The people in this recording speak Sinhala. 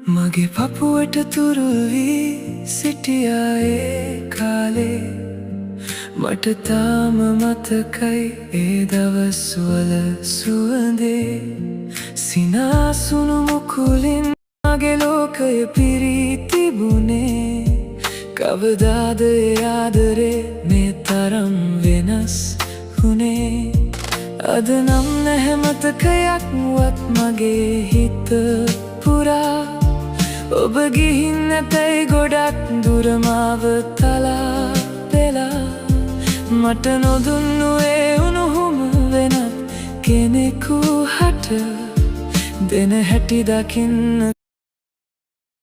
මගේ පපුවට තුරුල් වී සිටියා ඒ කාලේ මට තාම මතකයි ඒ දවස්වල සුවඳේ සිනාසුණු මුකුලින් මගේ ලෝකය පිරී තිබුණේ කවදාද ඒ ආදරේ මේ තරම් වෙනස් වුණේ අද නම් නැහැ මතකයක්වත් මගේ හිත පුරා ඔබ ගිහින් නැතයි ගොඩක් දුර මාව තලා පෙලා මට නොදුන්නු ඒ උණුහුම වෙනත් කෙනෙකු හට දෙන හැටි දකින්න